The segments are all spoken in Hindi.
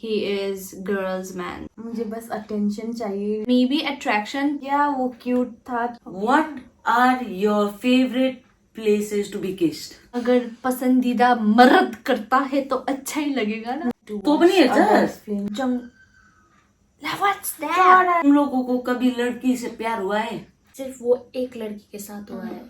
he is girl's man. मुझे बस अटेंशन चाहिए. Maybe attraction. क्या वो क्यूट था. What are your favorite places to be kissed? अगर पसंदीदा मर्द करता है तो अच्छा ही लगेगा ना. तो बनी है जंग. What's that? तुम लोगों को कभी लड़की से प्यार हुआ है? सिर्फ वो एक लड़की के साथ हुआ है.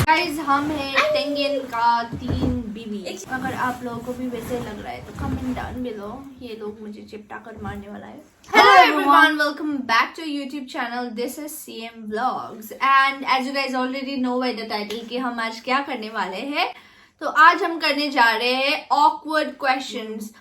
गाइस हम हैं टेंगन का 3 बीवी. अगर आप लोगों को भी वैसे लग रहा है तो कमेंट डाउन बिलो. ये लोग मुझे चिपटा कर मारने वाला है. Hello everyone, welcome back to YouTube channel. This is CM Vlogs and as you guys already know by the title कि हम आज क्या करने वाले हैं. तो आज हम करने जा रहे हैं awkward questions.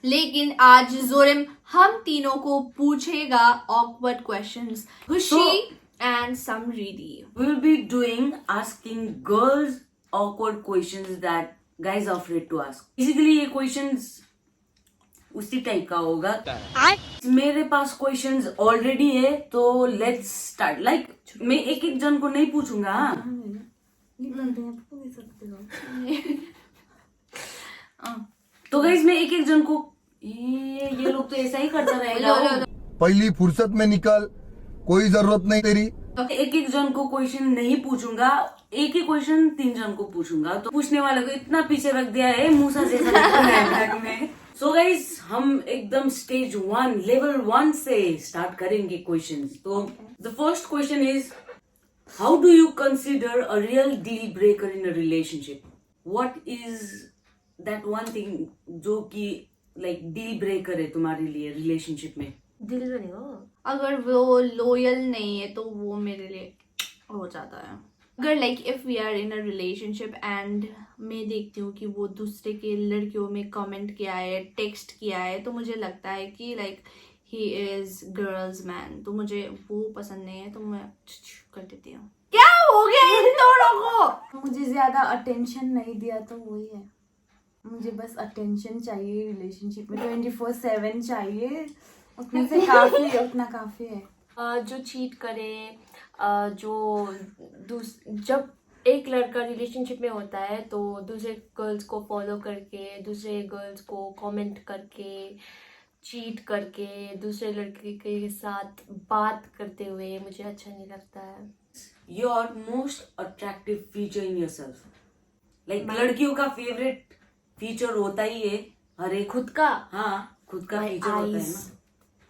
लेकिन आज जोरिम हम तीनों को पूछेगा awkward questions. खुशी and Samriti. We'll be doing asking girls awkward questions that guys are afraid to ask. Basically ये questions उसी टाइप का होगा. मेरे पास questions already है तो let's start. Like मैं एक एक जन को नहीं पूछूंगा. तो guys मैं एक एक जन को ये लोग तो ऐसा ही करता रहेगा. पहली फुर्सत में निकल, कोई जरूरत नहीं तेरी. एक एक जन को क्वेश्चन नहीं पूछूंगा, एक ही क्वेश्चन 3 जन को पूछूंगा. तो पूछने वाले को इतना पीछे रख दिया है मूसा जैसा लगता है बैग में. सो गाइस हम एकदम स्टेज 1 लेवल 1 से स्टार्ट करेंगे क्वेश्चंस. तो the first question is how do you consider a real deal breaker in a relationship? What is that one thing जो कि लाइक डील ब्रेकर है तुम्हारे लिए रिलेशनशिप में? दिल तो नहीं हो. अगर वो लॉयल नहीं है तो वो मेरे लिए हो जाता है. अगर like if we are in a relationship and मैं देखती हूँ कि वो दूसरे के लड़कियों में कमेंट किया है, टेक्स्ट किया है, तो मुझे लगता है कि like he is girls man. तो मुझे वो पसंद नहीं है तो मैं कर देती हूँ. क्या हो गया इन दोनों को? मुझे ज्यादा अटेंशन नहीं दिया तो वही है. मुझे बस अटेंशन चाहिए रिलेशनशिप में. 24/7 चाहिए. उतने से काफी है, उतना काफी है. जो चीट करे, जब एक लड़का रिलेशनशिप में होता है तो दूसरे गर्ल्स को फॉलो करके, दूसरे गर्ल्स को कमेंट करके, चीट करके, दूसरे लड़के के साथ बात करते हुए मुझे अच्छा नहीं लगता है. Your most attractive feature in yourself. Like लड़कियों का फेवरेट फीचर होता ही है हर एक. खुद का फीचर होता है ना.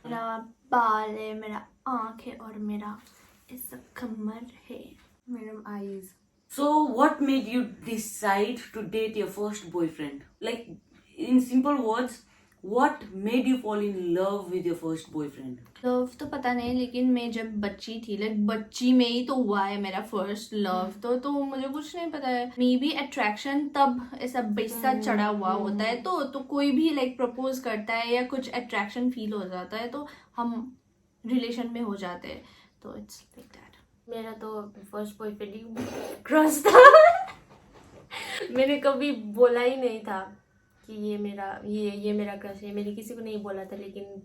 मेरा बाल है, मेरा आँख है और मेरा ऐसा कमर है. मेरा eyes. So what made you decide to date your first boyfriend? Like in simple words, what made you fall in love with your first boyfriend? Love तो पता नहीं, लेकिन मैं जब बच्ची थी, लाइक बच्ची में ही तो हुआ है मेरा फर्स्ट लव. तो मुझे कुछ नहीं पता है. मे बी अट्रैक्शन तब ऐसा बेसा चढ़ा हुआ होता है तो कोई भी लाइक प्रपोज करता है या कुछ अट्रैक्शन फील हो जाता है तो हम रिलेशन में हो जाते हैं. तो इट्स लाइक दैट. मेरा तो फर्स्ट बॉयफ्रेंड ही क्रश था. मैंने कभी बोला ही नहीं था कि ये मेरा क्रश है. मैंने किसी को नहीं बोला था, लेकिन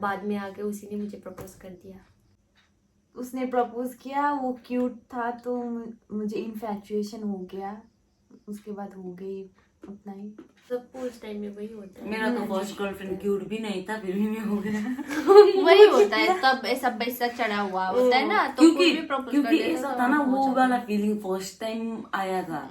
बाद में आके उसी ने मुझे प्रपोज कर दिया. उसने प्रपोज किया, वो क्यूट था तो मुझे इन्फैचुएशन हो गया. उसके बाद हो गई उतना ही. सबको उस टाइम में वही होता है. मेरा तो फर्स्ट गर्लफ्रेंड क्यूट भी नहीं था, फिर भी मैं हो गया. वही होता है तब ऐसा बेसा चढ़ा हुआ होता है ना. तो कोई भी प्रपोज कर क्योंकि देता ऐसा तो था ना, हम हो वो जाते वाला फीलिंग फर्स्ट टाइम आया था.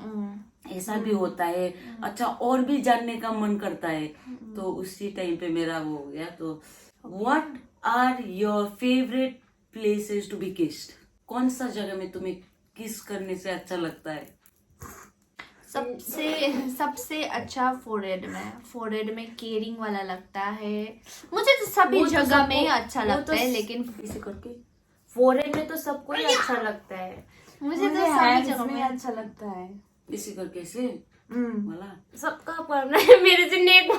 ऐसा भी होता है. अच्छा और भी जानने का मन करता है. तो उसी टाइम पे मेरा वो हो गया. तो what are your favourite places to be kissed? कौन सा जगह में तुम्हें किस करने से अच्छा लगता है? सबसे अच्छा फोरहेड में केयरिंग वाला लगता है मुझे. तो सभी जगह में अच्छा लगता है, लेकिन इसी करके फोरहेड में तो सबको ही अच्छा लगता है. मुझे तो सभी जगह में अच्छा लगता है. इसी करके से वाला सबका अपना है. मेरे से नेक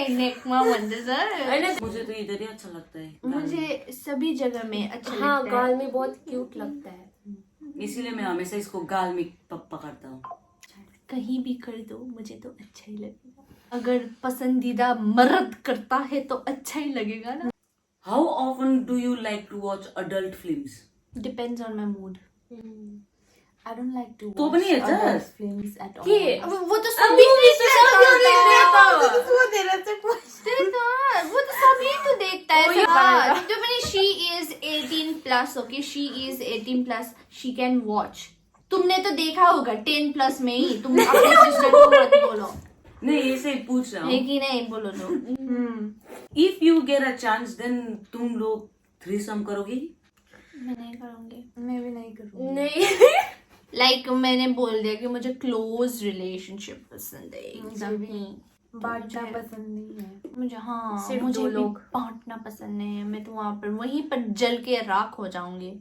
नेकमा मंदिर सर. मुझे तो इधर ही अच्छा लगता है. मुझे सभी जगह में अच्छा हाँ, लगता है. गाल में बहुत क्यूट लगता है. इसीलिए मैं हमेशा इसको गाल में पकड़ता हूँ. कहीं भी कर दो मुझे तो अच्छा ही लगेगा. अगर पसंदीदा मर्द करता है तो अच्छा ही लगेगा ना. How often do you like to watch adult films? Depends on my mood. I don't like to तो watch भी नहीं अच्छा? adult films at all. कि वो तो सभी वो तो सभी तो देखता है। हाँ, तो मैंने she is 18+, okay, she is 18+, she can watch. तुमने तो देखा होगा 10+ में ही, तुम अपने सिस्टर को मत बोलो। नहीं ऐसे ही पूछ रहा है हूँ। कि नहीं, बोलो तो। If you get a chance, then तुम लोग threesome करोगी? मैं नहीं करूँगी। मैं भी नहीं करूँगी। नहीं लाइक मैंने बोल दिया कि मुझे क्लोज रिलेशनशिप पसंद है, एकदम ही। बांटना पसंद नहीं है। मुझे हाँ, सिर्फ मुझे दो भी लोग। बांटना पसंद नहीं है। मैं तो वहां पर वहीं पर जल के राख हो जाऊंगी।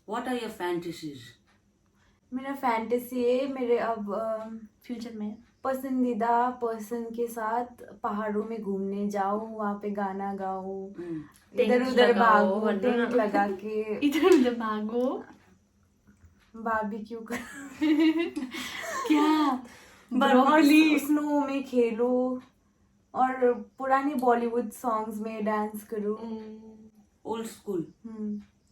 What are your fantasies? मेरा फैंटेसी है मेरे अब फ्यूचर में पसंदीदा पर्सन के साथ पहाड़ों में घूमने जाओ, वहाँ पे गाना गाओ, इधर टेंट उधर लगाओ, भागो, वरना- टेंट लगा के इधर उधर भागो। बारबेक्यू कर क्या और स्नो में खेलो और पुराने बॉलीवुड सॉन्ग्स में डांस करो। Old school.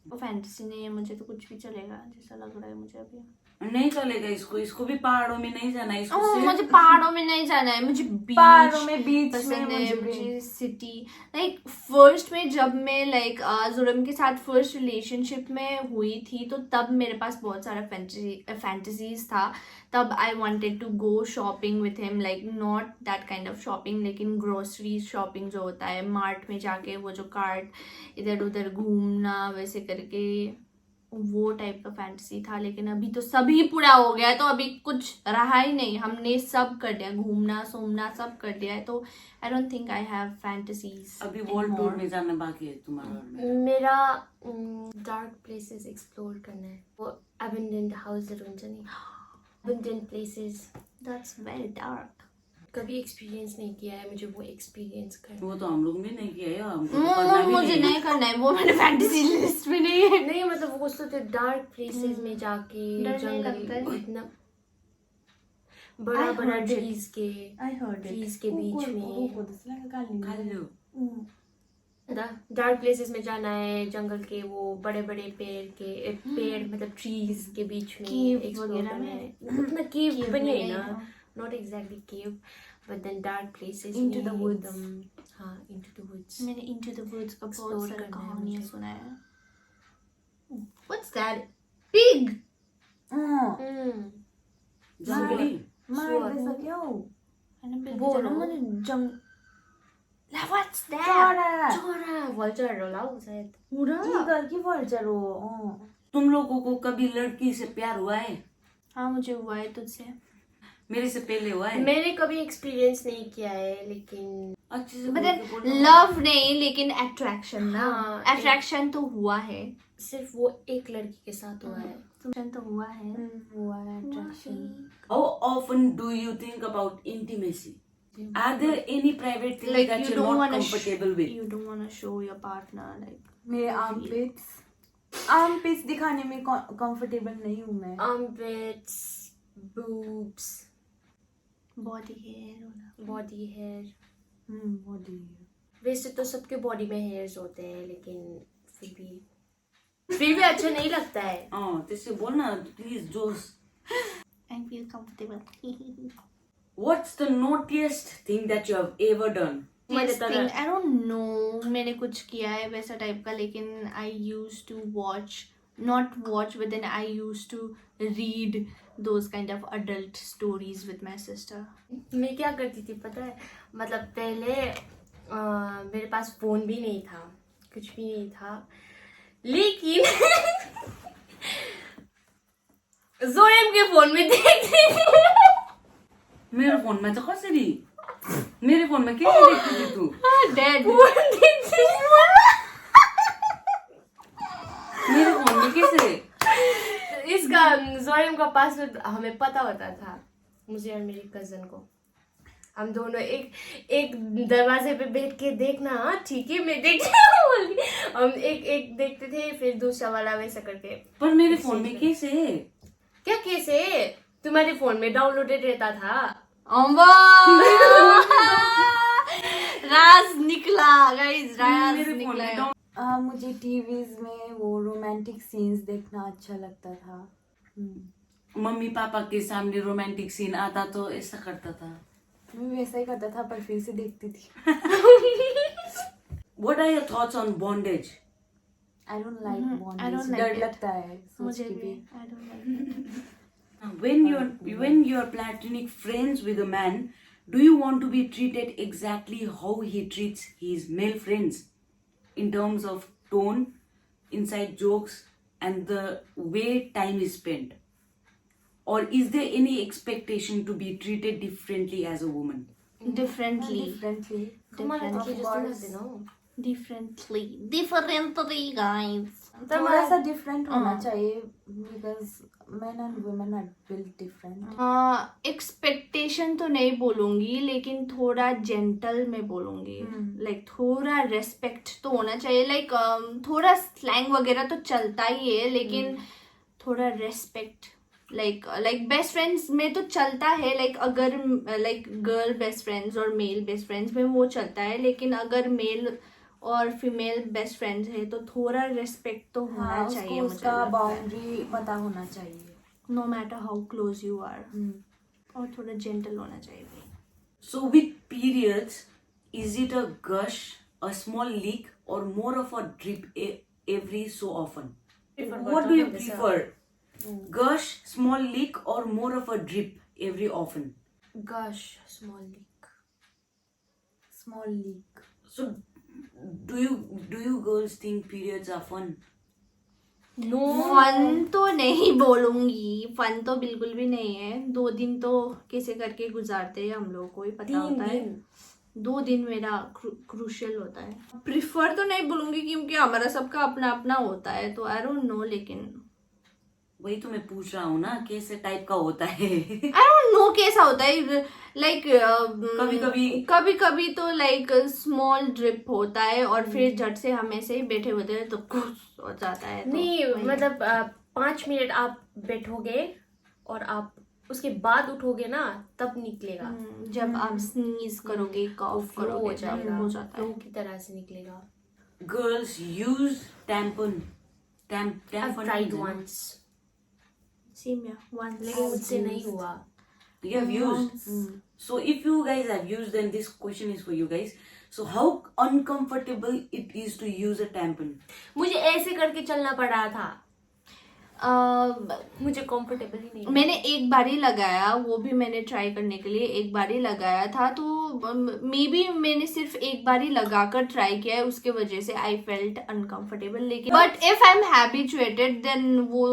वो फैंटेसी नहीं है, मुझे तो कुछ भी चलेगा जैसा लग रहा है मुझे अभी। नहीं चलेगा इसको भी पहाड़ों में नहीं जाना है, इसको मुझे पहाड़ों में नहीं जाना है, मुझे पहाड़ों में बीच पसंद में है, मुझे मुझे सिटी। लाइक फर्स्ट में जब मैं लाइक जुरम के साथ फर्स्ट रिलेशनशिप में हुई थी, तो तब मेरे पास बहुत सारा फैंटेसीज था। तब I wanted to go shopping with him, like not that kind of shopping, लेकिन ग्रोसरी शॉपिंग जो होता है मार्ट में जाके, वो जो कार्ट इधर उधर घूमना वैसे करके, वो टाइप का फैंटेसी था। लेकिन अभी तो सभी पूरा हो गया है, तो अभी कुछ रहा ही नहीं, हमने सब कर दिया, घूमना सोमना सब कर दिया है। तो I don't think I have fantasies. अभी वर्ल्ड टूर में जाना बाकी है तुम्हारा और मेरा। मेरा डार्क प्लेसेस एक्सप्लोर करना है। वो अबेंडेंड हाउस हुन्छ नि, abandoned places, that's very dark. कभी एक्सपीरियंस नहीं किया है, मुझे वो एक्सपीरियंस करना वो तो हम लोग भी नहीं किया है, हमको तो करना भी मुझे नहीं है। नहीं करना है, वो मेरे फैंटेसी लिस्ट में नहीं है। नहीं मतलब वो सोचते डार्क प्लेसेस में जाके डर नहीं लगता जंगल है? इतना बड़ा I बड़ा heard it. ट्रीज के ट्रीज के बीच में खा लो। डार्क प्लेसेस में जाना है, जंगल के वो बड़े बड़े पेड़ मतलब ट्रीज के बीच में Cave explore वगैरह करना में? है। उतना केव Cave बनी में है नहीं ना, है। Not exactly cave but then dark places Into the woods. हाँ इनटू द वुड्स। मैंने इनटू द वुड्स का बहुत Explore सारा करना है कहानियां मुझे। सुना है। What's that? पिग। जंगली मार वैसा क्या हो? बोलो। मुझे जंग व्हाट्स दैट? चरा चरा वल्चर होला हौ सायद। ईगल की vulture हो। तुम लोगों को कभी लड़की से प्यार हुआ है? हाँ मुझे हुआ है तुझसे। मेरे से पहले हुआ है? मैंने कभी एक्सपीरियंस नहीं किया है लेकिन अच्छे से मतलब बोल के बोलो। लव नहीं, लेकिन अट्रैक्शन ना। हाँ, अट्रैक्शन तो हुआ है। सिर्फ वो एक लड़की के साथ हुआ है। अट्रैक्शन तो हुआ है। हुआ है attraction. How often do you think about intimacy? Are there any private things Like that you you're don't not wanna comfortable with? you don't wanna show your partner like मेरे armpits दिखाने में comfortable नहीं हूँ मैं. Armpits, boobs, body hair होना। body hair. Body. वैसे तो सबके बॉडी में हेयर्स होते हैं लेकिन फिर भी अच्छा नहीं लगता है। हाँ त्यसै बोलना प्लीज जोश। I feel comfortable. What's the naughtiest thing that you have ever done? This thing, I don't know मैंने कुछ किया है वैसा टाइप का, लेकिन I used to not watch but then I used to read those kind of adult stories with my sister. मैं क्या करती थी पता है, मतलब पहले मेरे पास फोन भी नहीं था, कुछ भी नहीं था, लेकिन जोएम के फोन में देखती थी। मेरो फोनमा चाहिँ कसरी? मेरो फोनमा के देखती थी तू? Dead. मेरो फोन में कैसे? इसका जोएम का पासवर्ड हमें पता होता था, मुझे और मेरी कजन को। हम दोनों एक दरवाजे पे बैठ के देखना, हाँ ठीक है मैं देखती हूँ, हम एक देखते थे, फिर दूसरा वाला वैसा करके। पर मेरे फोन में कैसे? क्या कैसे? तुम्हारे फोन में डाउनलोडेड रहता था। राज निकला गाइस, राज मेरे फोन निकला में है। मुझे टीवीज में वो रोमांटिक सीन्स देखना अच्छा लगता था. मम्मी पापा के सामने रोमांटिक सीन आता तो ऐसा करता था. मैं भी वैसा ही करता था पर फिर से देखती थी. What are your thoughts on bondage? I don't like I bondage. don't like डर it. लगता है सोच मुझे के भी भी. I don't like it. When you're platonic friends with a man, do you want to be treated exactly how he treats his male friends in terms of tone, inside jokes, and the way time is spent? Or is there any expectation to be treated differently as a woman? Differently. Differently. Differently, guys. थोड़ा सा डिफरेंट होना चाहिए because men and women are built different. Expectation तो नहीं बोलूंगी लेकिन थोड़ा जेंटल में बोलूंगी. लाइक थोड़ा रेस्पेक्ट तो होना चाहिए. लाइक थोड़ा स्लैंग वगैरह तो चलता ही है लेकिन थोड़ा रेस्पेक्ट लाइक बेस्ट फ्रेंड्स में तो चलता है. लाइक अगर लाइक गर्ल बेस्ट फ्रेंड्स और मेल बेस्ट फ्रेंड्स में वो चलता है लेकिन अगर मेल और फीमेल बेस्ट फ्रेंड्स है तो थोड़ा रेस्पेक्ट तो होना चाहिए. उसको मुझे उसका लगता है बाउंड्री पता होना चाहिए. No matter how close you are. और थोड़ा जेंटल होना चाहिए. So, with periods, is it a gush, a small leak, or more of a drip every so often? What do you prefer? Gush, small leak, or more of a drip every often? Gush, small leak. Small leak. So, do you girls think periods are fun? No. Fun तो नहीं बोलूंगी. फन तो बिल्कुल भी नहीं है. 2 दिन तो कैसे करके गुजारते हैं हम लोगों को ही पता होता है. 2 दिन मेरा क्रूशियल होता है. प्रिफर तो नहीं बोलूंगी क्योंकि हमारा सबका अपना अपना होता है तो आई डोंट नो. लेकिन वही तो मैं पूछ रहा हूँ ना कैसे टाइप का होता है. आई डोंट नो कैसा होता है. लाइक कभी कभी तो लाइक स्मॉल ड्रिप होता है और फिर झट से हम ऐसे ही बैठे होते हैं तो खुश हो जाता है. नहीं मतलब 5 मिनट आप बैठोगे और आप उसके बाद उठोगे ना तब निकलेगा. जब आप स्नीज करोगे कॉफ करोगे तब हो जाता है. फ्लो की तरह से निकलेगा. Girls use tampon. I've tried once. Same या वन लेकिन मुझसे नहीं हुआ. You have used. So if you guys have used, then this question is for you guys. So how uncomfortable it is to use a tampon? मुझे ऐसे करके चलना पड़ा था. मुझे कंफर्टेबल ही नहीं. मैंने एक बार ही लगाया. वो भी मैंने ट्राई करने के लिए एक बार ही लगाया था तो मे बी मैंने सिर्फ एक बार ही लगाकर ट्राई किया है उसके वजह से आई फेल्ट अनकंफर्टेबल. लेकिन but if I am habituated then वो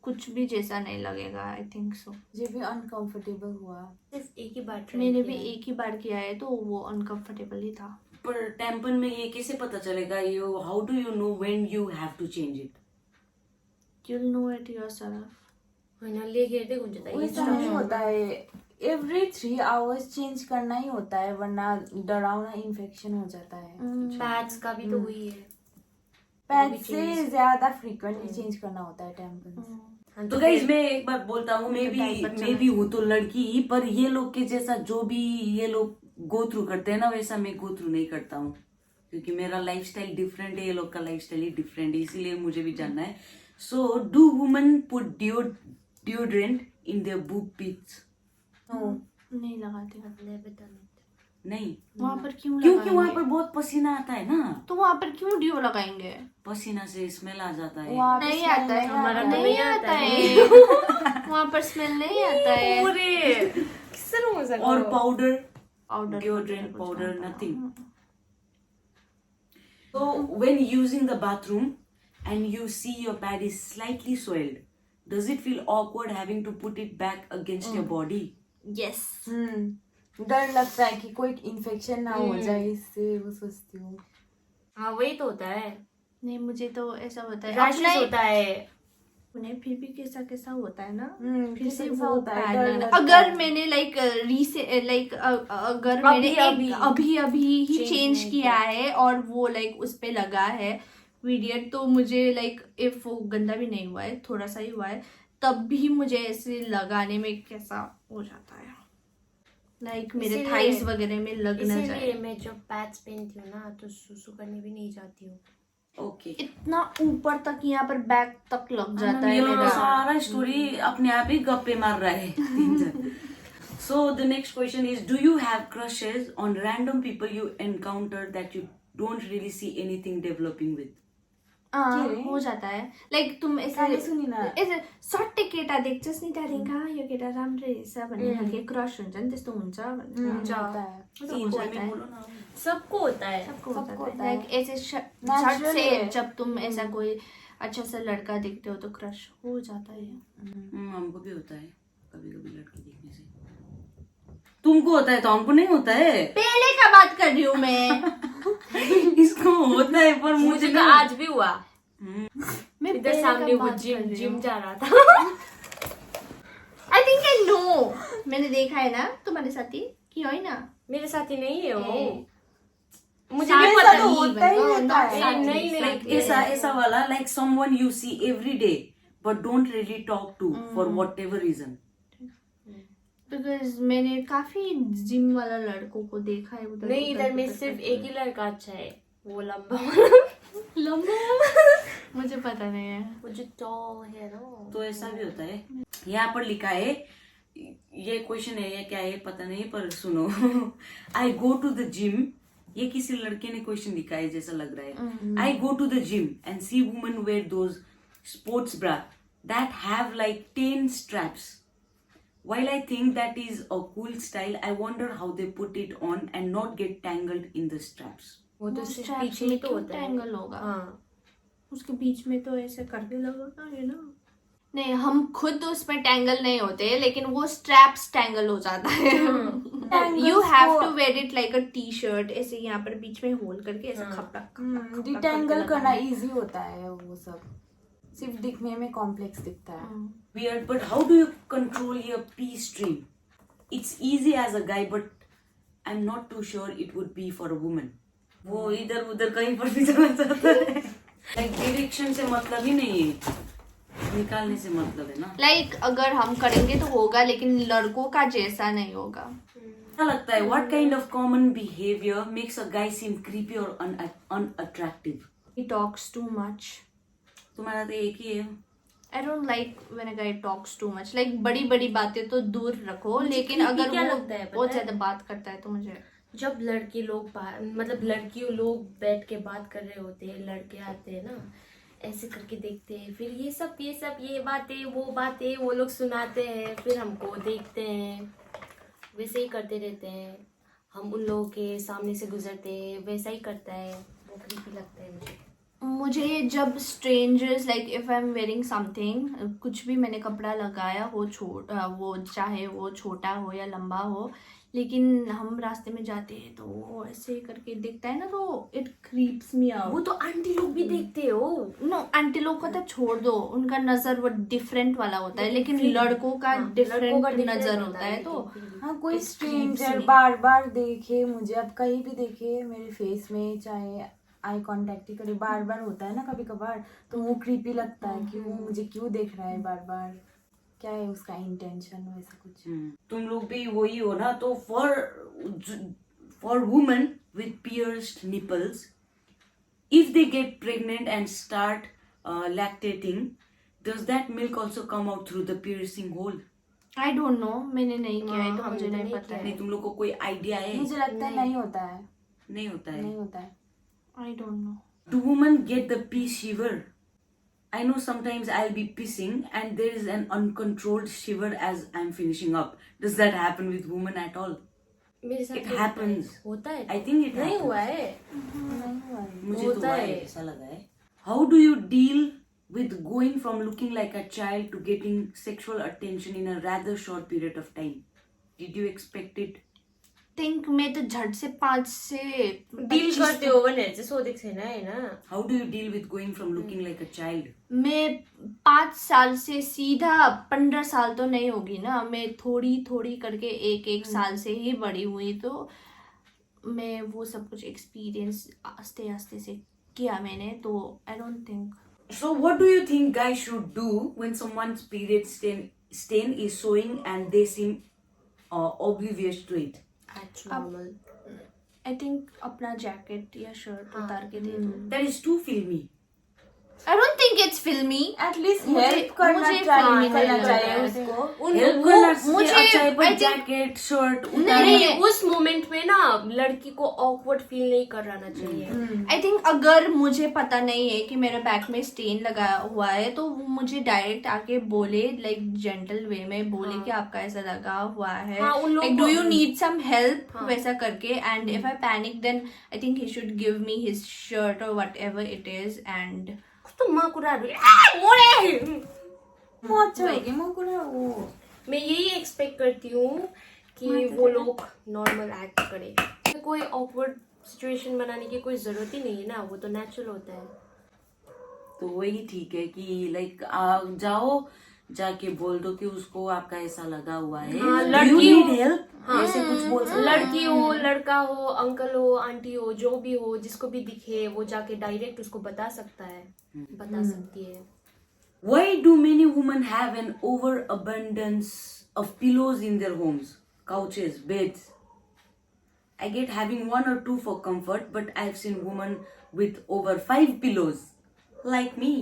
कुछ भी जैसा नहीं लगेगा. I think so. मुझे भी अनकंफर्टेबल हुआ. सिर्फ एक ही बार ट्राई मैंने भी एक ही बार किया है तो वो अनकंफर्टेबल ही था. पर tampon में ये कैसे पता चलेगा? How do you know when you have to change it? You'll know it yourself. होइन लेखेर चाहिँ हुन्छ त. वैसा नहीं होता है. एवरी 3 आवर्स चेंज करना ही होता है वरना डरावना इन्फेक्शन हो जाता है. पैड्स का भी तो वही है. पैड से ज्यादा फ्रीक्वेंटली चेंज करना होता है टेम्पन. तो गाइज मैं एक बार बोलता हूँ मैं भी हूँ तो लड़की पर ये लोग के जैसा जो भी ये लोग गो थ्रू करते हैं ना वैसा मैं गो थ्रू नहीं करता हूँ क्योंकि मेरा लाइफस्टाइल डिफरेंट है. ये लोग का लाइफस्टाइल ही डिफरेंट है इसीलिए मुझे भी जानना है. So do women put deodorant in their boob pits? नहीं लगाते. नहीं. वहाँ पर क्यों क्योंकि लगाएंगे? वहाँ पर बहुत पसीना आता है ना. तो वहाँ पर क्यों डिओ लगाएंगे? पसीना से स्मेल आ जाता है. नहीं आता है. हमारा नहीं आता है. वहाँ पर स्मेल नहीं आता है. और powder powder deodorant powder nothing. So when using the bathroom and you see your pad is slightly soiled, does it feel awkward having to put it back against your body? Yes. डर लगता है कि कोई इन्फेक्शन ना हो जाए इससे. वो सोचती हूँ. हाँ वही तो होता है. नहीं मुझे तो ऐसा होता है. रैशेस होता है. उन्हें फिर भी कैसा कैसा होता है ना. फिर कैसा से कैसा वो होता है, पैड डर लगना. लगता अगर है. मैंने अगर मैंने अभी ही चेंज किया है और वो उस पे लगा है पीरियड तो मुझे इफ वो गंदा भी नहीं हुआ है थोड़ा सा ही हुआ है तब भी मुझे ऐसे लगाने में कैसा हो जाता है. मेरे थाइस वगैरह में लगना इसीलिए चाहिए. मैं जब पैड्स पहनती हूँ ना तो सुसु करने भी नहीं जाती हूँ. ओके इतना ऊपर तक यहाँ पर बैक तक लग जाता है ये मेरा। सारा स्टोरी अपने आप ही गप्पे मार रहा है तीन जन. So the next question is, do you have crushes on random people you encounter that you don't really see anything developing with? हाँ, के रे? हो जाता है. लाइक तुम गाली सुनी ना. ऐसे सट्टे केटा देख्छस् नि त्यहाँदेखि यो केटा राम्रो रहेछ भन्ने खालके क्रस हुन्छ नि, त्यस्तो हुन्छ होता है. हो जाता है. बोलो ना. सबको होता है. सबको सबको होता होता है. है. लाइक ऐसे झट Natural से है. जब तुम ऐसा कोई अच्छा सा लड़का देखते हो तो क्रश हो जाता है. हमको भी होता है कभी कभी लड़की देखने से. तुमको होता है तो हमको नहीं होता है. पहले का बात कर रही हूँ मैं. इसको होता है पर मुझे मुझे तो नहीं. आज भी हुआ. मैं इधर पहले सामने का वो बात कर रही जिम हूँ. जा रहा था. I think I know. मैंने देखा है ना तुम्हारे साथी कि हो ना. मेरे साथी नहीं है वो. ए, मुझे साथ नहीं में पता. तो होता ही नहीं, रहता है. साथ में, नहीं, नहीं, साथ में. ऐसा ऐसा वाला like someone you see every day but don't really talk to for whatever reason. Because मैंने काफी जिम वाला लड़कों को देखा है उधर. नहीं, उधर इधर में उधर सिर्फ करते एक ही लड़का अच्छा है. वो लंबा. लंबा. मुझे पता नहीं है. वो जो टॉल है ना. तो ऐसा भी होता है. यहाँ पर लिखा है, ये क्वेश्चन है या क्या है पता नहीं पर सुनो. आई गो टू द जिम. ये किसी लड़के ने क्वेश्चन लिखा है जैसा लग रहा है. I go to the gym and see women wear those sports bra that have like 10 straps. While I think that is a cool style, I wonder how they put it on and not get tangled in the straps. वो तो वो सिर्फ straps पीछे में ही तो क्यों होता है. tangle होगा? हाँ. उसके बीच में तो ऐसे करके लगा है ना. नहीं, हम खुद उसमें टैंगल नहीं होते लेकिन वो स्ट्रैप्स टैंगल हो जाता है. You have to wear it like a T shirt. ऐसे यहाँ पर बीच में होल करके ऐसे खपड़ा डिटेंगल करना इजी होता है. वो सब सिर्फ दिखने में कॉम्प्लेक्स दिखता है. Weird, but how do you control your pee stream? It's easy as a guy, but I'm not too sure it would be for a woman. वो इधर उधर कहीं पर भी चला जाता है. Like direction से मतलब ही नहीं है, निकालने से मतलब है ना. लाइक अगर हम करेंगे तो होगा लेकिन लड़कों का जैसा नहीं होगा. क्या लगता है, what kind of common behavior makes a guy seem creepy or unattractive? He talks too much. तुम्हारा तो एक ही है. I don't like when a guy talks too much. Like बड़ी बड़ी बातें तो दूर रखो लेकिन creepy अगर क्या वो लगता है, पता बहुत है? ज्यादा बात करता है तो मुझे जब लड़के लोग मतलब लड़कियों लोग बैठ के बात कर रहे होते हैं, लड़के आते हैं ना ऐसे करके देखते हैं, फिर ये बातें वो लोग सुनाते हैं, फिर हमको देखते हैं, वैसे ही करते रहते हैं. हम उन लोगों के सामने से गुजरते हैं, वैसा ही करता है. वो creepy लगता है मुझे. मुझे जब strangers like if I am wearing something, कुछ भी मैंने कपड़ा लगाया हो, वो चाहे वो छोटा हो या लंबा हो, लेकिन हम रास्ते में जाते हैं तो वो ऐसे करके दिखता है ना तो इट क्रीप्स मी आउट. वो तो आंटी लोग भी देखते हो. नो, आंटी लोग का तो छोड़ दो, उनका नजर वो डिफरेंट वाला होता है लेकिन लड़कों का डिफरेंट नजर होता है. तो हाँ, कोई स्ट्रेंजर बार बार देखे मुझे, अब कहीं भी देखे मेरे फेस में, चाहे आई कांटेक्ट ही करे, बार बार होता है ना कभी कभार, तो वो क्रीपी लगता है कि वो मुझे क्यों देख रहा है बार बार, क्या है उसका इंटेंशन वैसा कुछ. तुम लोग भी वही हो ना. तो for women with pierced nipples, if they get pregnant and start lactating, does that milk also come out through the piercing hole? I don't know, मैंने नहीं किया है तो हाँ, मुझे हमने नहीं नहीं पता नहीं, है. तुम लोग को कोई आइडिया है? मुझे लगता है नहीं होता है. नहीं होता है. नहीं होता है. I don't know. Do women get the pee shiver? I know sometimes I'll be pissing and there is an uncontrolled shiver as I'm finishing up. Does that happen with women at all? मेरे साथ It तो happens. होता है. I think it नहीं happens. हुआ है. नहीं हुआ है. मुझे तो होता हुआ है, है. ऐसा लगा है. How do you deal with going from looking like a child to getting sexual attention in a rather short period of time? Did you expect it? Think मैं तो झट से 5 से डील करते हो वनर से सोदिक से ना है ना. How do you deal with going from looking like a child? मैं 5 साल से सीधा 15 साल तो नहीं होगी ना, मैं थोड़ी थोड़ी करके एक साल से ही बड़ी हुई, तो मैं वो सब कुछ एक्सपीरियंस आस्ते आस्ते से किया मैंने, तो I don't think. So what do you think guys should do when someone's period stain is showing and they seem oblivious to it? That's normal. I think अपना जैकेट या शर्ट उतार के दे दो. That is too filmy. I don't think it's फिल्मी. एटलीस्ट मुझे- हेल्प करना मुझे चाहिए filmy करना नहीं चाहिए लगता है. उसको. हेल्प करना से मुझे- अच्छा है, I पर think- जैकेट शर्ट नहीं, उतारना नहीं, उस मोमेंट में ना लड़की को ऑकवर्ड फील नहीं कराना चाहिए. आई थिंक अगर मुझे पता नहीं है कि मेरे बैक में स्टेन लगा हुआ है तो वो मुझे डायरेक्ट आके बोले, लाइक जेंटल वे में बोले कि आपका ऐसा लगा हुआ है, हाँ, उन लोगों लाइक डू को- यू नीड सम हेल्प, हाँ. वैसा करके. And if I panic then I think he should give me his shirt और whatever it is. And तो माँ कुरा वो अच्छा होगी मोकुरा वो. मैं यही एक्सपेक्ट करती हूँ कि वो लोग नॉर्मल एक्ट करे. कोई ऑकवर्ड सिचुएशन बनाने की कोई जरूरत ही नहीं है ना, वो तो नेचुरल होता है. तो वही ठीक है कि लाइक जाके बोल दो कि उसको आपका ऐसा लगा हुआ है. हाँ, Do लड़की you हो- need help? ऐसे कुछ बोल सकते हैं. लड़की हो, लड़का हो, अंकल हो, आंटी हो, जो भी हो, जिसको भी दिखे वो जाके डायरेक्ट उसको बता सकता है, बता सकती है. Why do many women have an overabundance of pillows in their homes, couches, beds? I get having 1 or 2 for comfort, but I've seen women with over 5 pillows, like me.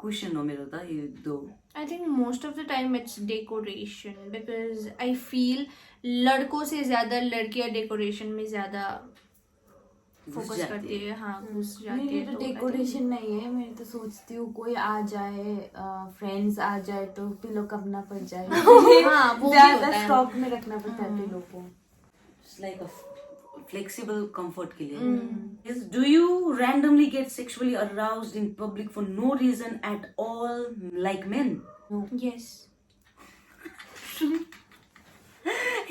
Cushion हो मेरा था ये 2. I think most of the time it's decoration because I feel लड़कों से ज्यादा लड़कियां डेकोरेशन में ज्यादा फोकस जाती करती है. हाँ, घुस जाती मेरी है. तो तो I think- डेकोरेशन नहीं है. मैं तो सोचती हूँ कोई आ जाए, फ्रेंड्स आ जाए तो पिलो कपना पड़ जाए. हाँ, वो भी होता ज्यादा है. स्टॉक में रखना पड़ता है पिलो को. It's like a flexible comfort के लिए. Yes, do you randomly get sexually aroused in public for no reason at all, like men? Yes.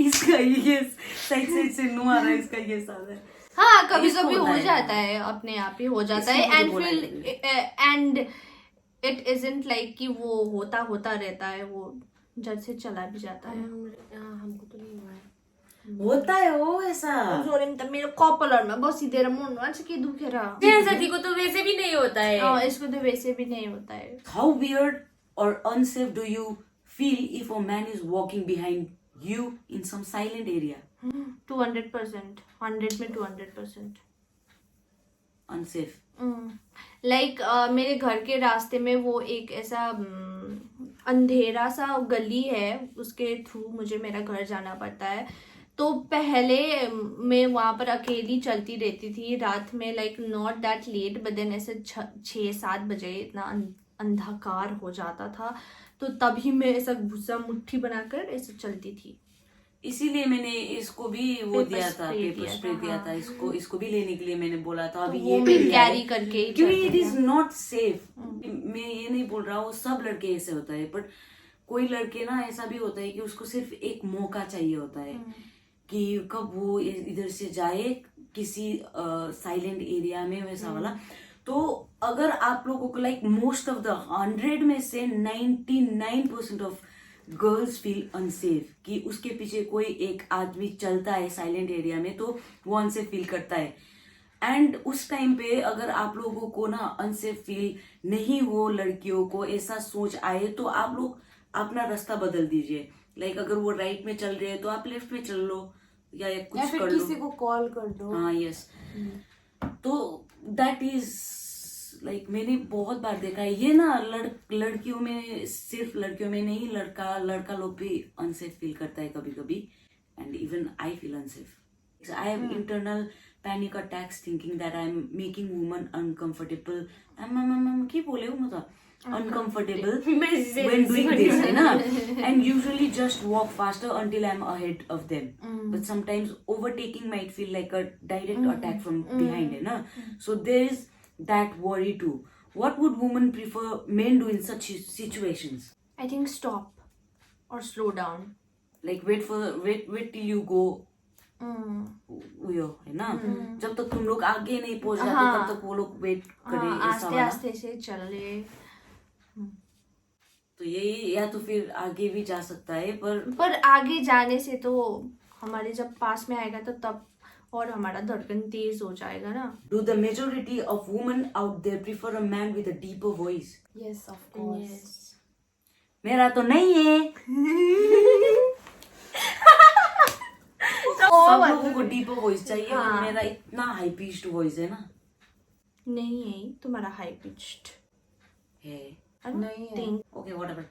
इसका ये साइड से नो आ रहा है, इसका ये साल है. हाँ, कभी इसको कभी हो होता है. जाता है, अपने आप ही हो जाता इसको है. मुझे बोला एंड इट इजंट लाइक कि वो होता रहता है, वो जज से चला भी जाता है. हमको तो नहीं हुआ है. होता है वो ऐसा. Sorry, मेरो कपालहरुमा बसिदिएर मुन्नुमा चाहिँ के दुखेर. साथी को तो वैसे भी नहीं होता है. इसको तो वैसे भी नहीं होता है. How weird or unsafe do you feel if a man is walking behind you in some silent area? 200%, 100 में 200%. Unsafe. लाइक मेरे घर के रास्ते में वो एक ऐसा अंधेरा सा गली है, उसके थ्रू मुझे मेरा घर जाना पड़ता है. तो पहले मैं वहाँ पर अकेली चलती रहती थी रात में, like not that late, but then ऐसे 6-7 बजे इतना अंधकार हो जाता था, तो तभी मैं ऐसा भूसा मुट्ठी बनाकर ऐसे चलती थी. इसीलिए मैंने इसको भी वो Pepper दिया था, spray पेपर दिया स्प्रे था, दिया हाँ. था. इसको भी लेने के लिए मैंने बोला था. अभी तो ये वो भी मैं लिया है. कैरी करके ही क्योंकि चलती इट इज थी. Not safe. मैं ये नहीं बोल रहा हूँ सब लड़के ऐसे होता है, बट कोई लड़के ना ऐसा भी होता है कि उसको सिर्फ एक मौका चाहिए होता है कि कब वो इधर से जाए किसी साइलेंट एरिया में, वैसा वाला. तो अगर आप लोगों को लाइक मोस्ट ऑफ द 100 में से 99% ऑफ गर्ल्स फील अनसेफ कि उसके पीछे कोई एक आदमी चलता है साइलेंट एरिया में, तो वो अनसेफ फील करता है. एंड उस टाइम पे अगर आप लोगों को ना अनसेफ फील नहीं हो, लड़कियों को ऐसा सोच आए, तो आप लोग अपना रास्ता बदल दीजिए. लाइक अगर वो राइट में चल रहे हैं तो आप लेफ्ट में चल लो या कुछ फिर कर लो. किसी को कॉल कर दो. हाँ, यस. तो दैट इज लाइक मैंने बहुत बार देखा है ये ना. लड़कियों में, सिर्फ लड़कियों में नहीं, लड़का लोग भी अनसेफ फील करता है कभी कभी. And even I feel unsafe. I have internal panic attacks thinking that I am making woman uncomfortable. की बोले हो मतलब uncomfortable when doing this, है ना? And usually just walk faster until I'm ahead of them. But sometimes overtaking might feel like a direct attack from behind, है ना? So there is that worry too. What would women prefer men do in such situations? I think stop or slow down. Like wait till you go. उयो है ना, जब तक तुम लोग आगे नहीं पहुंच जाते तब तक वो लोग वेट करे. आस्ते आस्ते से चले. तो यही, या तो फिर आगे भी जा सकता है, पर आगे जाने से तो हमारे जब पास में आएगा तो तब और हमारा धड़कन तेज हो जाएगा ना. Do the majority of women out there prefer a man with a deeper voice? Yes, of course. मेरा तो नहीं है. सब लोगों को डीपर वॉइस चाहिए, हाँ। मेरा इतना हाई पिच्ड वॉइस है ना। नहीं है तुम्हारा हाई पिच्ड है नहीं है। okay, whatever.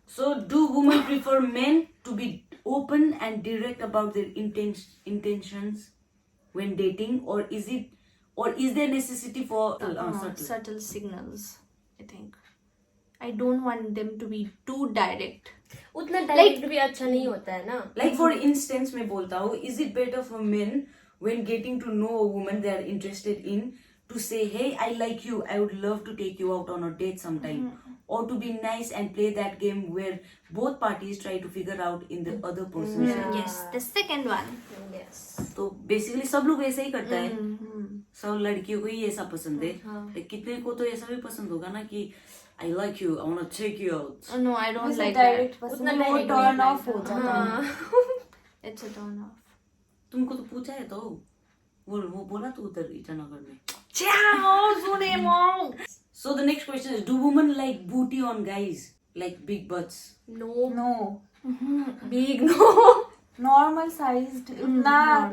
So do women prefer men to be open and direct about their intentions when dating, or is there necessity for subtle? subtle signals. I think I don't want them to be too direct. उतना डायरेक्ट भी अच्छा नहीं होता है ना। Like for instance मैं बोलता हूँ, is it better for men when getting to know a woman they are interested in to say, hey, I like you, I would love to take you out on a date sometime, or to be nice and play that game where both parties try to figure out in the other person's Yes, the second one. Yes. तो बेसिकली सब लोग ऐसा ही करता है, सब लड़कियों को ही ऐसा पसंद है। तो कितने को तो ऐसा भी पसंद होगा ना कि I like you, I want to take you out. Oh, no, I don't मुझे like डायरेक्ट that. पसंद है, वो टर्न ऑफ हो जाता है। It's a turn off. तुमको तो पूछा है तो वो बोला तो उधर ईटानगर में। Ciao, सुने mom. So the next question is, do women like booty on guys, like big butts? No. No Big no. Normal sized, उतना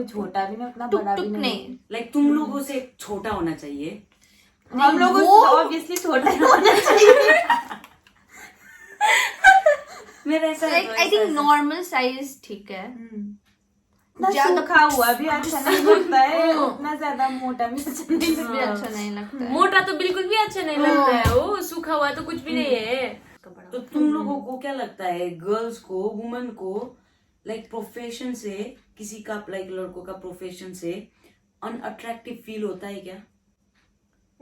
छोटा भी नहीं उतना बड़ा भी टुक नहीं। नहीं। Like तुम लोगों से छोटा होना चाहिए। हम लोगों को ऑब्वियसली छोटा ही होना चाहिए। मेरा ऐसा Like I think normal size ठीक है। ना सूखा हुआ भी अच्छा नहीं लगता है, उतना ज्यादा मोटा भी अच्छा नहीं भी लगता। अच्छा नहीं लगता है। मोटा तो बिल्कुल भी अच्छा नहीं लगता है, वो सूखा हुआ तो कुछ भी नहीं है। तो तुम लोगों को क्या लगता है, गर्ल्स को, वुमेन को, लाइक प्रोफेशन से, किसी का लाइक लड़कों का प्रोफेशन से अनअट्रैक्टिव फील होता है क्या?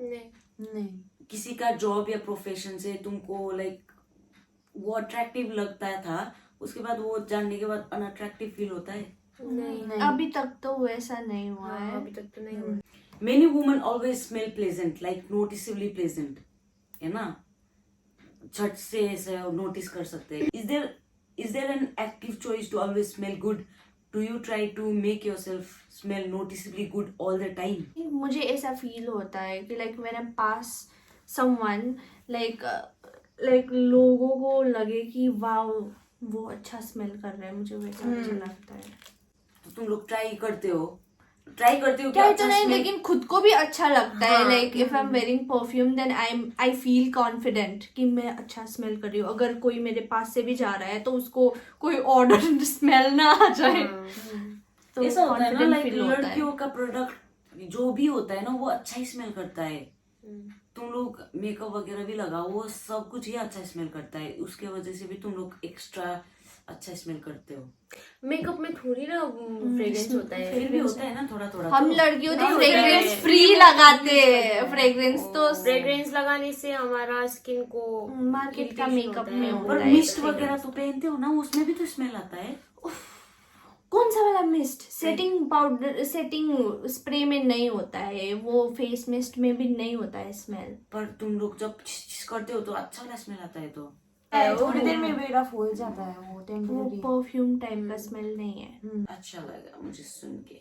नहीं किसी का जॉब या प्रोफेशन से तुमको लाइक वो अट्रैक्टिव लगता था, उसके बाद वो जानने के बाद अनअट्रैक्टिव फील होता है? नहीं। अभी तक तो वैसा नहीं हुआ हाँ, है। अभी तक तो नहीं हुआ। Many women always smell pleasant, like noticeably pleasant, है ना? झट से ऐसे नोटिस कर सकते हैं। Is there an active choice to always smell good? Do you try to make yourself smell noticeably good all the time? मुझे ऐसा फील होता है कि लाइक मेरे पास समवन लाइक लोगों को लगे कि वाह वो अच्छा स्मेल कर रहा है, मुझे वैसा अच्छा लगता है। तो तुम लोग ट्राई करते हो कि क्या अच्छा तो नहीं, smell- लेकिन खुद को भी अच्छा लगता है। Like if I am wearing perfume then I feel confident कि मैं अच्छा स्मेल कर रही हूँ। अगर कोई मेरे पास से भी जा रहा है तो उसको कोई ऑर्डर स्मेल ना आ जाए तो ऐसा होता है ना, confident लाइक feel होता है। लड़कियों का प्रोडक्ट जो भी होता है ना वो अच्छा ही स्मेल करता है। तुम लोग मेकअप वगैरह भी लगाओ, वो सब कुछ ही अच्छा स्मेल करता है, उसके वजह से भी तुम लोग एक्स्ट्रा अच्छा स्मेल करते हो। मेकअप में थोड़ी ना फ्रेग्रेंस होता है। फिर भी होता है ना थोड़ा थोड़ा। हम तो। लड़कियों तो हाँ, फ्रेग्रेंस होता है। फ्री लगाते हैं। फ्रेग्रेंस तो फ्रेग्रेंस लगाने से हमारा स्किन को मार्केट का irritation मेकअप होता में है। होता पर है। मिस्ट वगैरह तो पहनते हो ना, उसमें भी तो स्मेल आता है। कौन सा वाला mist? Setting powder, setting spray में नहीं होता है, वो फेस मिस्ट में भी नहीं होता है स्मेल। पर तुम लोग जब छिस करते हो तो अच्छा वाला स्मेल आता है। तो थोड़ी देर में भी रफ हो जाता है, वो वो टेम्परेरी। परफ्यूम टाइप का स्मेल नहीं है। अच्छा लगा मुझे सुन के।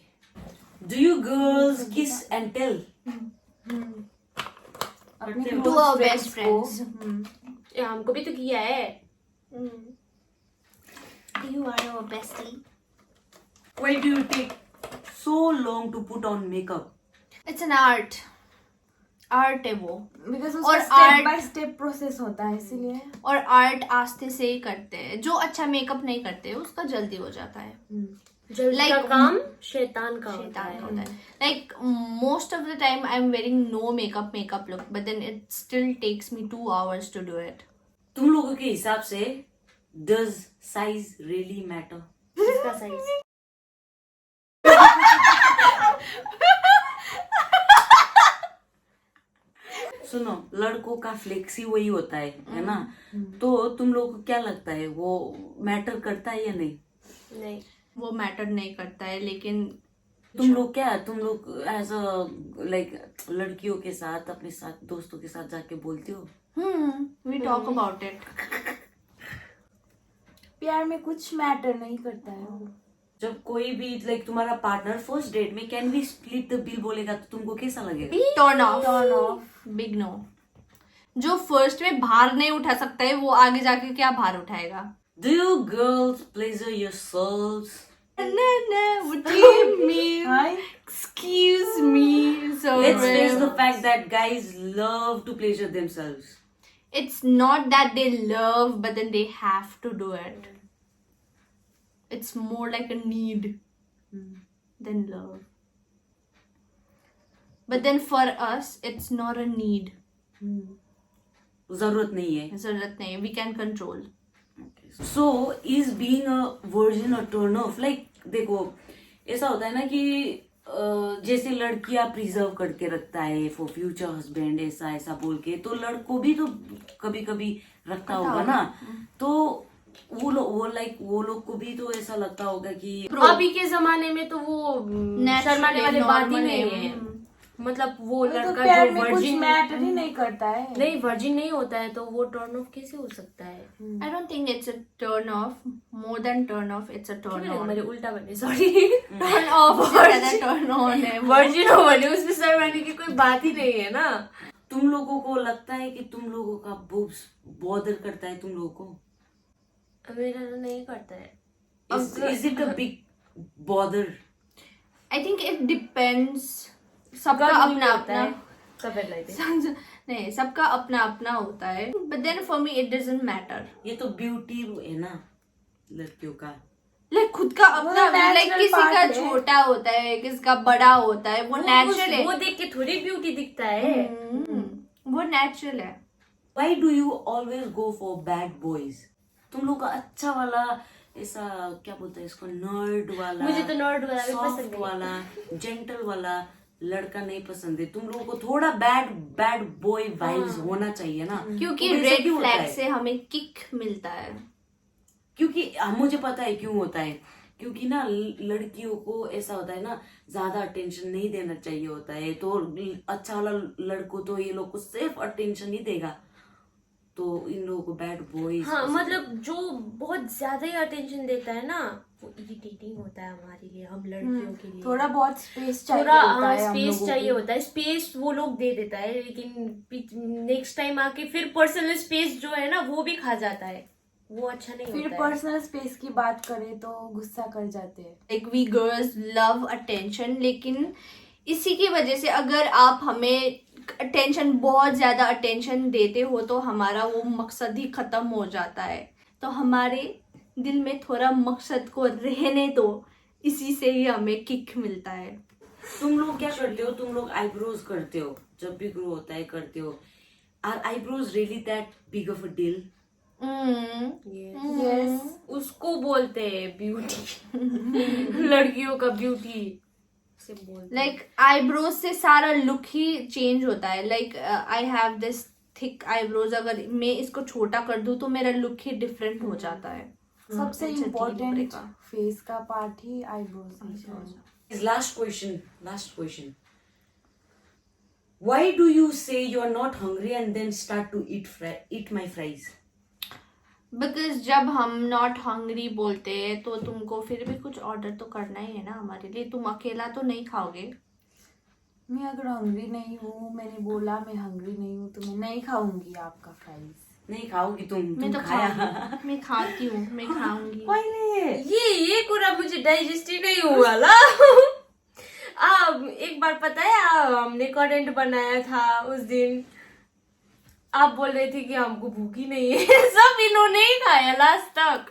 डू यू गर्ल्स किस एंड टेल? अपने To close our friends best friends. को, ये हमको भी तो किया है। You are our bestie. Why do you take so long to put on makeup? It's an art. Art है वो। because और उसका step art- by step process होता है, इसीलिए। और आर्ट आस्ते से ही करते हैं। जो अच्छा मेकअप नहीं करते उसका जल्दी हो जाता है। जल्दी Like- का काम शैतान का होता शैतान है। होता है। Like most of the time I'm wearing no makeup look, but then it still takes me 2 hours to do it. तुम लोगों के हिसाब से does size really matter? इसका साइज सुनो, लड़कों का फ्लेक्सी वही होता है ना? तो तुम लोग को क्या लगता है, वो मैटर करता है या नहीं? नहीं। वो मैटर नहीं करता है, लेकिन तुम लोग एज अ लाइक लड़कियों के साथ, अपने साथ दोस्तों के साथ जाके बोलते हो? we talk about it. प्यार में कुछ मैटर नहीं करता है वो। जब कोई भी लाइक तुम्हारा पार्टनर फर्स्ट डेट में can we split the bill बोलेगा तो तुमको कैसा लगेगा? Turn off. Big no. जो फर्स्ट में भार नहीं उठा सकता है वो आगे जाके क्या भार उठाएगा? Do you girls pleasure yourselves No, what do you mean? Hi. Excuse me. So Let's face the fact that guys love to pleasure themselves. it's not that they love, but then they have to do it. It's more like a need than love. But then for us, it's not a need. जरूरत नहीं है. जरूरत नहीं. We can control. So is being a virgin a turn off? Like देखो ऐसा होता है ना कि जैसे लड़कियां प्रिजर्व करके रखता है फॉर फ्यूचर हस्बैंड ऐसा बोल के, तो लड़कों भी तो कभी कभी रखता होगा ना. तो वो लोग को भी तो ऐसा लगता होगा कि अभी के जमाने में तो वो शर्माने वाली बात ही नहीं है. मतलब वो तो लड़का प्यार जो में कुछ वर्जिन मैटर ही नहीं करता है. नहीं वर्जिन नहीं होता है तो वो टर्न ऑफ कैसे हो सकता है? I don't think it's a turn off. More than turn off, it's a turn on. मेरे उल्टा बने सॉरी. Turn off से ज्यादा turn on है. वर्जिन हो बने उसमें शर्माने की कोई बात ही नहीं है ना. तुम लोगों को लगता है कि तुम लोगों का बोब्स बॉदर करता है तुम लोगों को? मेरा तो नहीं करता है. Is it a big bother? I think it depends. सबका गर्मी अपना में होता अपना है. सब लाइक नहीं, सबका अपना अपना होता है. But then for me it doesn't matter. ये तो ब्यूटी है ना लड़कियों का. Like खुद का अपना natural like किसी part का है. छोटा होता है, किसी का बड़ा होता है, वो नेचुरल है. वो देख के थोड़ी ब्यूटी दिखता है. वो नेचुरल है. Why do you always go for bad boys? तुम लोग का अच्छा वाला ऐसा क्या बोलते हैं इसको, नर्ड वाला, मुझे तो nerd वाला भी soft पसंद है. वाला, जेंटल वाला लड़का नहीं पसंद है. तुम लोगों को थोड़ा बैड बॉय वाइब्स होना चाहिए ना. क्योंकि तो वैसे रेड क्यों होता फ्लैग है? से हमें किक मिलता है. क्योंकि मुझे पता है क्यों होता है. क्योंकि ना लड़कियों को ऐसा होता है ना, ज्यादा अटेंशन नहीं देना चाहिए होता है. तो अच्छा वाला लड़कों तो ये लोग को सिर्फ अटेंशन ही देगा, तो इन लोगों को बैड बॉयज. हाँ मतलब जो बहुत ज्यादा ही अटेंशन देता है ना वो इरिटेटिंग होता है हमारे लिए, हम लड़कियों के लिए. थोड़ा बहुत स्पेस चाहिए थोड़ा होता है हम स्पेस लोगों चाहिए को. होता है. स्पेस वो लोग दे देता है लेकिन नेक्स्ट टाइम आके फिर पर्सनल स्पेस जो है ना वो भी खा जाता है. वो अच्छा नहीं फिर होता है. पर्सनल स्पेस की बात करें तो गुस्सा कर जाते हैं. Like we girls love attention, लेकिन इसी की वजह से अगर आप हमें अटेंशन, बहुत ज्यादा अटेंशन देते हो तो हमारा वो मकसद ही खत्म हो जाता है. तो हमारे दिल में थोड़ा मकसद को रहने दो, इसी से ही हमें किक मिलता है. तुम लोग क्या करते हो? तुम लोग आईब्रोज करते हो जब भी ग्रो होता है, करते हो. Are eyebrows really that big of a deal? Yes. उसको बोलते हैं ब्यूटी. लड़कियों का ब्यूटी से बोलते हैं. लाइक आईब्रोज से सारा लुक ही चेंज होता है. Like I have this thick eyebrows, अगर मैं इसको छोटा कर दूं तो मेरा लुक ही डिफरेंट हो जाता है. सबसे अच्छा, इम्पोर्टेंट ठीक है. फेस का पार्ट ही आईब्रोज है. Last question. Why do you say you are not hungry and then start to eat my fries? Because जब हम नॉट हंग्री बोलते हैं तो तुमको फिर भी कुछ ऑर्डर तो करना ही है ना हमारे लिए. तुम अकेला तो नहीं खाओगे. मैं अगर हंग्री नहीं हूँ, मैंने बोला मैं हंग्री नहीं हूँ, तो मैं नहीं खाऊंगी आपका फ्राइज. नहीं खाओगी तुम मैं तो खाया. खाऊंगी. मैं खाती हूँ, मैं खाऊंगी. पहले ये पूरा मुझे डाइजेस्ट ही नहीं हुआ ला. एक बार पता है हमने कंटेंट बनाया था उस दिन, आप बोल रहे थे कि हमको भूखी नहीं है. सब इन्होंने ही खाया लास्ट तक.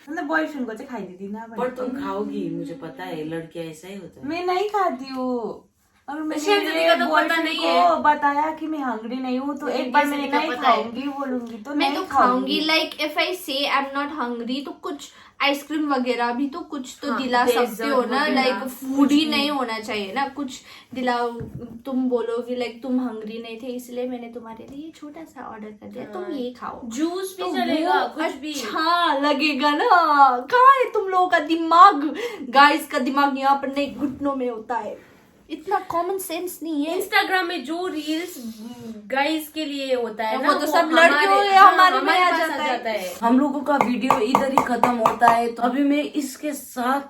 मतलब बॉयफ्रेंड को चाहिँ खाइदिँदी ना. पर तुम खाओगी, मुझे पता है लड़कियां ऐसा ही होता है. मैं नहीं खाती हूँ. और शेरजदी का तो पता नहीं को है. बताया कि मैं हंग्री नहीं हूँ, तो एक बार मैंने शेरजदी का नहीं पता है. खाऊंगी बोलूंगी तो मैं नहीं तो खाऊंगी. लाइक इफ आई से आई एम नॉट हंग्री तो कुछ आइसक्रीम वगैरह भी तो कुछ तो हाँ, दिला सकते हो ना. वगैरह, लाइक फूड ही नहीं होना चाहिए ना, कुछ दिलाओ. तुम बोलोगे लाइक तुम हंग्री नहीं थे इसलिए मैंने तुम्हारे लिए छोटा सा ऑर्डर कर दिया, तुम ये खाओ. जूस भी तो चलेगा वो कुछ भी. अच्छा लगेगा ना. कहाँ है तुम लोगों का दिमाग? गाइस का दिमाग यहाँ पर नहीं, घुटनों में होता है. इतना कॉमन सेंस नहीं है. इंस्टाग्राम में जो रील्स गाइस के लिए होता है वो ना, तो सब लड़कियों या हमारे में आ पास जाता है. हम लोगों का वीडियो इधर ही खत्म होता है, तो अभी मैं इसके साथ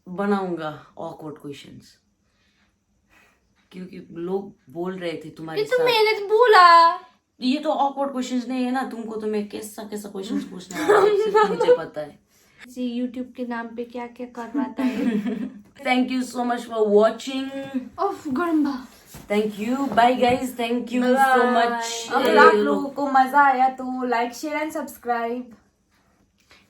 बनाऊंगा ऑकवर्ड क्वेश्चंस, क्योंकि लोग बोल रहे थे तुम्हारे ये तो साथ. मैंने तो बोला. ये तो ऑकवर्ड क्वेश्चंस नहीं है ना. तुमको तो मैं कैसा क्वेश्चंस पूछने वाला हूँ, सिर्फ मुझे पता है. इसी यूट्यूब के नाम पे क्या क्या करवाता है। Thank you so much for watching. ओफ गरम बा। Thank you, bye guys, thank you so much. अगर आप लोगों को मजा आया तो लाइक शेयर एंड सब्सक्राइब।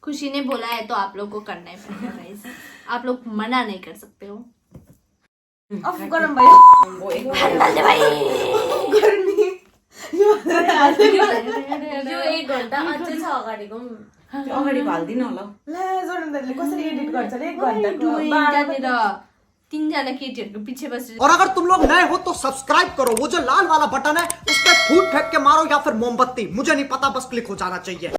खुशी ने बोला है तो आप लोग को करना है पड़ेगा गाइस, आप लोग मना नहीं कर सकते हो। अफ गरम भाई गर्मी यो 1 घन्टा अझै छ अगाडिको अगाडि हाल्दिन होला। ला जोरन दाइले कसरी एडिट गर्छ रे 1 घन्टाको डुइङ बाह्र त्यहाँनिर 3 जना केटीहरूको पछि बसेर। और अगर तुम लोग नए हो तो सब्सक्राइब करो, वो जो लाल वाला बटन है उस पर फूट फेंक के मारो या फिर मोमबत्ती, मुझे नहीं पता, बस क्लिक हो जाना चाहिए।